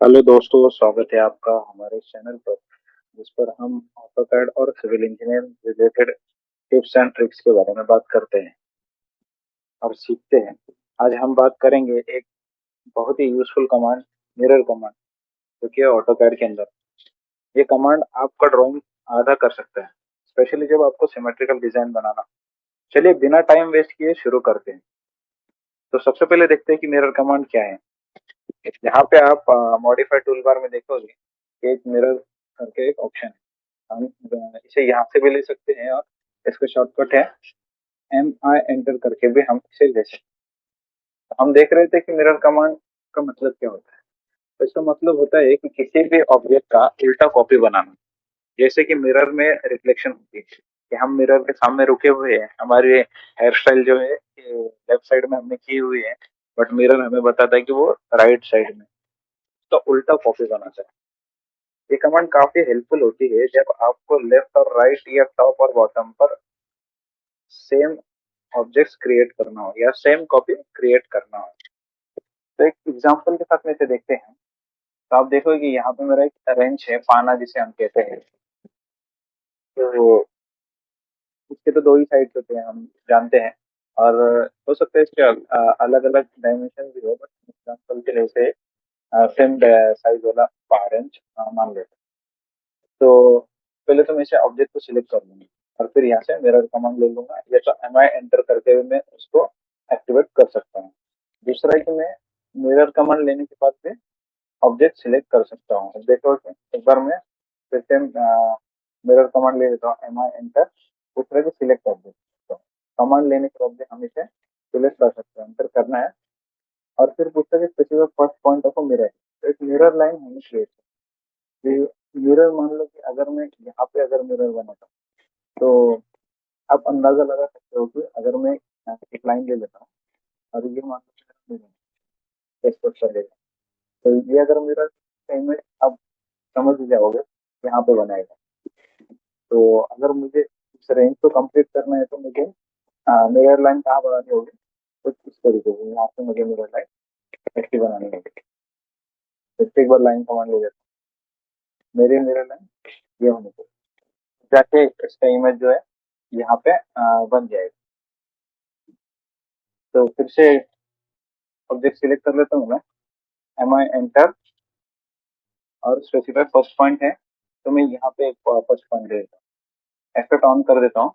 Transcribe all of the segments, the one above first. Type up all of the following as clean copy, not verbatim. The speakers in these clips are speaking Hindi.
हेलो दोस्तों, स्वागत है आपका हमारे चैनल पर जिस पर हम ऑटोकैड और civil engineering related tips and tricks के बारे में बात करते हैं और सीखते हैं। आज हम बात करेंगे एक बहुत ही यूजफुल कमांड, मिरर कमांड, जो कि है ऑटोकैड के अंदर। ये कमांड आपका ड्राइंग आधा कर सकता है, स्पेशली जब आपको सिमेट्रिकल डिजाइन बनाना। चलिए बिना टाइम वेस्ट किए शुरू करते हैं। तो सबसे पहले देखते हैं कि मिरर कमांड क्या है। यहाँ पे आप मॉडिफाई टूल बार में देखोगे कि एक मिरर करके एक ऑप्शन है। हम इसे यहाँ से भी ले सकते हैं और इसका शॉर्टकट है MI एंटर करके भी हम इसे ले सकते हैं। हम देख रहे थे कि मिरर कमांड का मतलब क्या होता है। तो इसका मतलब होता है कि किसी भी ऑब्जेक्ट का उल्टा कॉपी बनाना। जैसे कि मिरर में रिफ्लेक्शन होती है कि हम मिरर के सामने रुके हुए हैं, हमारे हेयर स्टाइल जो है लेफ्ट साइड में हमने की हुई है, बट मिरर हमें बताता है कि वो राइट साइड में। तो उल्टा कॉपी बनाता है। ये कमांड काफी हेल्पफुल होती है जब आपको लेफ्ट और राइट या टॉप और बॉटम पर सेम ऑब्जेक्ट्स क्रिएट करना हो या सेम कॉपी क्रिएट करना हो। तो एक एग्जांपल के साथ में इसे देखते हैं। तो आप देखोगे कि यहाँ पे मेरा एक रेंच है, पाना जिसे हम कहते हैं। तो इसके तो दो ही साइड होते हैं, हम जानते हैं। और हो सकता है इसके अलग अलग डायमेंशन भी हो, बट एग्जाम्पल के लिए से सेम साइज वाला रेंच मान लेते हैं। तो पहले तो मैं इसे ऑब्जेक्ट को सिलेक्ट कर लूंगा और फिर यहाँ से मिरर कमांड ले लूंगा, या तो MI एंटर करके हुए मैं उसको एक्टिवेट कर सकता हूँ। दूसरा है कि मैं मिरर कमांड लेने के बाद में ऑब्जेक्ट सिलेक्ट कर सकता हूँ। देखो कि एक बार मैं फिर से मिरर कमांड ले लेता हूँ, MI एंटर, उस तरह से सिलेक्ट ऑब्जेक्ट। तो कमांड लेने के बाद में हम इसे सिलेक्ट कर सकते हैं, एंटर करना है। और फिर पूछता है specific first point of mirror. तो एक मिरर लाइन हमें क्रिएट है। मिरर मान लो कि अगर मैं यहाँ पे अगर मिरर बनाता हूँ, तो आप अंदाजा लगा सकते हो कि अगर मैं यहाँ से एक लाइन ले लेता हूँ और ये मान लो एक्सपोर्ट कर लेता हूँ, तो ये अगर मेरा इमेज आप समझ ही जाओगे यहाँ पे बनाएगा। तो अगर मुझे इस रेंज को कंप्लीट करना है तो मुझे मिरर लाइन कहाँ बनानी होगी, कुछ इस तरीके से यहाँ से मुझे मिरर लाइन ऐसी बनानी होगी। जैसे एक बार लाइन कमांड ले लेता हूँ, मेरी मिरर लाइन ये होनी चाहिए, जाके इसका इमेज जो है यहाँ पे बन जाएगा। तो फिर से ऑब्जेक्ट सिलेक्ट कर लेता हूँ मैं, MI एंटर, और स्पेसिफाई फर्स्ट पॉइंट है तो मैं यहाँ पे एक फर्स्ट पॉइंट दे देता हूँ, एफेक्ट ऑन कर देता हूँ।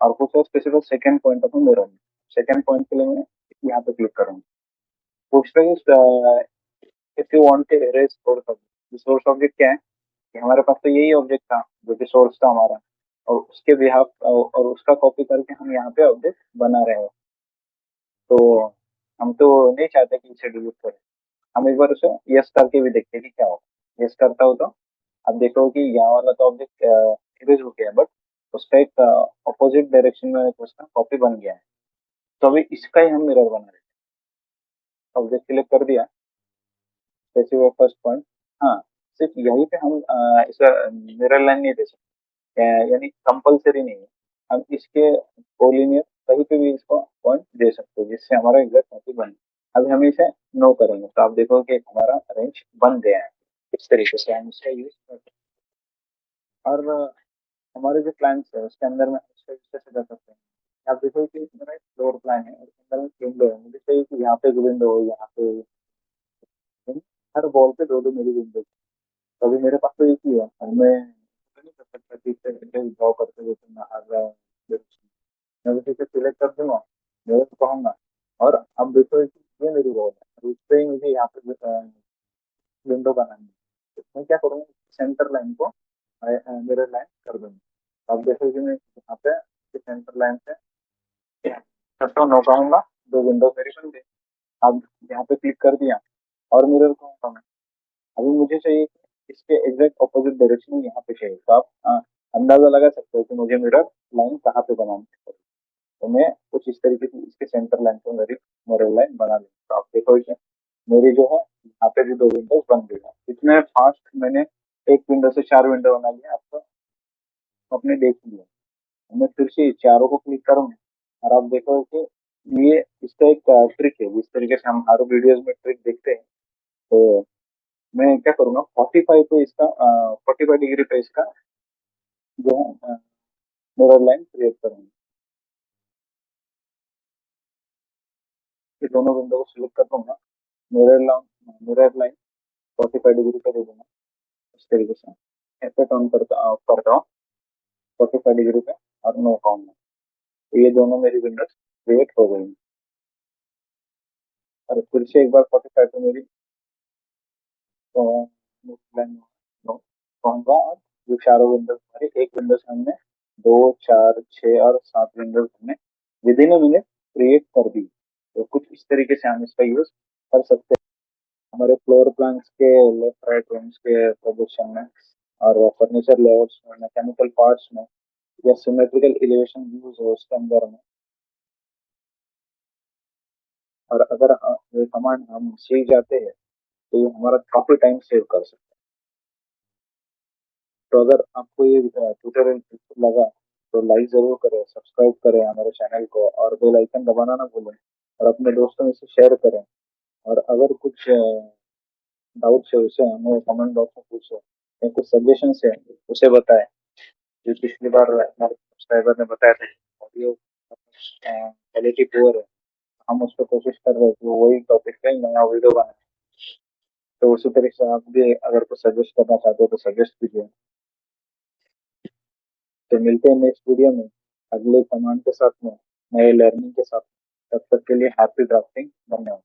और कुछ स्पेसिफाई सेकंड पॉइंट ऑफ मेरा, सेकंड पॉइंट के लिए मैं यहाँ पे क्लिक करूँगा। पूछ रहे हैं if you want to erase source object. Source object क्या है कि हमारे पास तो यही ऑब्जेक्ट था जो कि सोर्स था हमारा, और उसके बिहाफ और उसका कॉपी करके हम यहाँ पे ऑब्जेक्ट बना रहे हैं। तो हम तो नहीं चाहते कि इसे डिलीट करें। हम एक बार उसे यस करके भी देखते हैं कि क्या होगा। यस करता हो तो अब देखो कि यहाँ वाला तो ऑब्जेक्ट इरेज हो गया, बट उसका एक अपोजिट डायरेक्शन में उसका कॉपी बन गया है। तो अभी इसका ही हम मिरर बना रहे हैं। ऑब्जेक्ट सिलेक्ट कर दिया, स्पेसिफाई फर्स्ट पॉइंट। हाँ, सिर्फ यहीं पे हम इसका मिरर लाइन नहीं दे सकते, यानी कंपलसरी नहीं है। हम इसके कोलिनियर कहीं पे भी इसको पॉइंट दे सकते हैं जिससे हमारा एग्जैक्ट कॉपी बने। अभी हम इसे नो करेंगे तो आप देखोगे कि हमारा रेंज बन गया है। इस तरीके से हम इसका यूज करते हैं। और हमारे जो प्लान्स है उसके अंदर में इसको इस तरह से कर सकते हैं। आप देखो कि मेरा एक फ्लोर प्लान है, उसके अंदर में विंडो है। मुझे चाहिए कि यहाँ पे एक विंडो हो, यहाँ पे हर वॉल पे दो दो मेरी विंडो। तो अभी मेरे पास तो एक ही है और मैं नहीं कर सकता कि इसे ड्रॉ करते हुए मैं हर मैं बस इसे सिलेक्ट कर दूंगा, मैं तो कहूंगा। और अब देखो कि ये मेरी वॉल है और उस पे ही मुझे यहाँ पे विंडो बनानी है। तो मैं क्या करूँगा, सेंटर लाइन को मिरर लाइन कर दूंगा। अब देखो कि मैं यहाँ पे सेंटर लाइन से करता हूँ, नौकाऊंगा, दो विंडो मेरी बन गई। अब यहाँ पे क्लिक कर दिया और मिरर कहूंगा मैं। अभी मुझे चाहिए कि इसके एग्जैक्ट ऑपोजिट डायरेक्शन में यहाँ पे चाहिए। तो आप अंदाजा लगा सकते हो कि मुझे मिरर लाइन कहाँ पे बनानी है। तो मैं कुछ इस तरीके से इसके सेंटर लाइन पे मेरी मिरर लाइन बना लूँ। तो आप देखो कि मेरी जो है यहाँ पे भी दो विंडोज बन गई है। इतने फास्ट मैंने एक विंडो से चार विंडो बना लिया, आपको अपने देख लिया। मैं फिर से चारों को क्लिक करूंगा और आप देखो कि ये इसका एक ट्रिक है। जिस तरीके से हम हर वीडियोस में ट्रिक देखते हैं, तो मैं क्या करूंगा, 45 पे इसका जो है मिरर लाइन क्रिएट करूंगा। ये दोनों विंडो को सिलेक्ट कर दूंगा, मिरर लाइन 45 डिग्री पे दे दूंगा इस तरीके से। इफेक्ट ऑन करता हूँ 45 डिग्री पे और नो काउंट में। तो ये दोनों मेरी विंडोज क्रिएट हो गई हैं। और फिर से एक बार 45 पे मेरी लाइन कहूंगा, और ये चारों विंडोज हमारी, एक विंडोज हमने 2, 4, 6 और 7 विंडोज हमने विद इन मिनट क्रिएट कर दी। तो कुछ इस तरीके से हम इसका यूज कर सकते हैं हमारे फ्लोर प्लान्स के लेफ्ट राइट रूम्स के प्रोजेक्शन में, और फर्नीचर लेआउट्स में, मैकेनिकल पार्ट्स में, या सिमेट्रिकल एलिवेशन व्यूज है उसके अंदर में। और अगर ये कमांड हम सीख जाते हैं तो ये हमारा काफी टाइम सेव कर सकते हैं। तो अगर आपको ये ट्यूटोरियल लगा तो लाइक जरूर करें, सब्सक्राइब करें हमारे चैनल को, और बेल आइकन दबाना ना भूलें, और अपने दोस्तों में से शेयर करें। और अगर कुछ डाउट्स है उसे हमें कमेंट बॉक्स में पूछे, या कुछ सजेशन है उसे बताएं। जो पिछली बार हमारे सब्सक्राइबर ने बताया था ऑडियो क्वालिटी पुअर है, हम उस पर कोशिश कर रहे हैं कि वही टॉपिक पे नया वीडियो बनाए। तो उसी तरीके से आप भी अगर कुछ सजेस्ट करना चाहते हो तो सजेस्ट कीजिए। तो मिलते हैं नेक्स्ट वीडियो में अगले कमांड के साथ में, नए लर्निंग के साथ। तब तक के लिए हैप्पी ड्राफ्टिंग, धन्यवाद।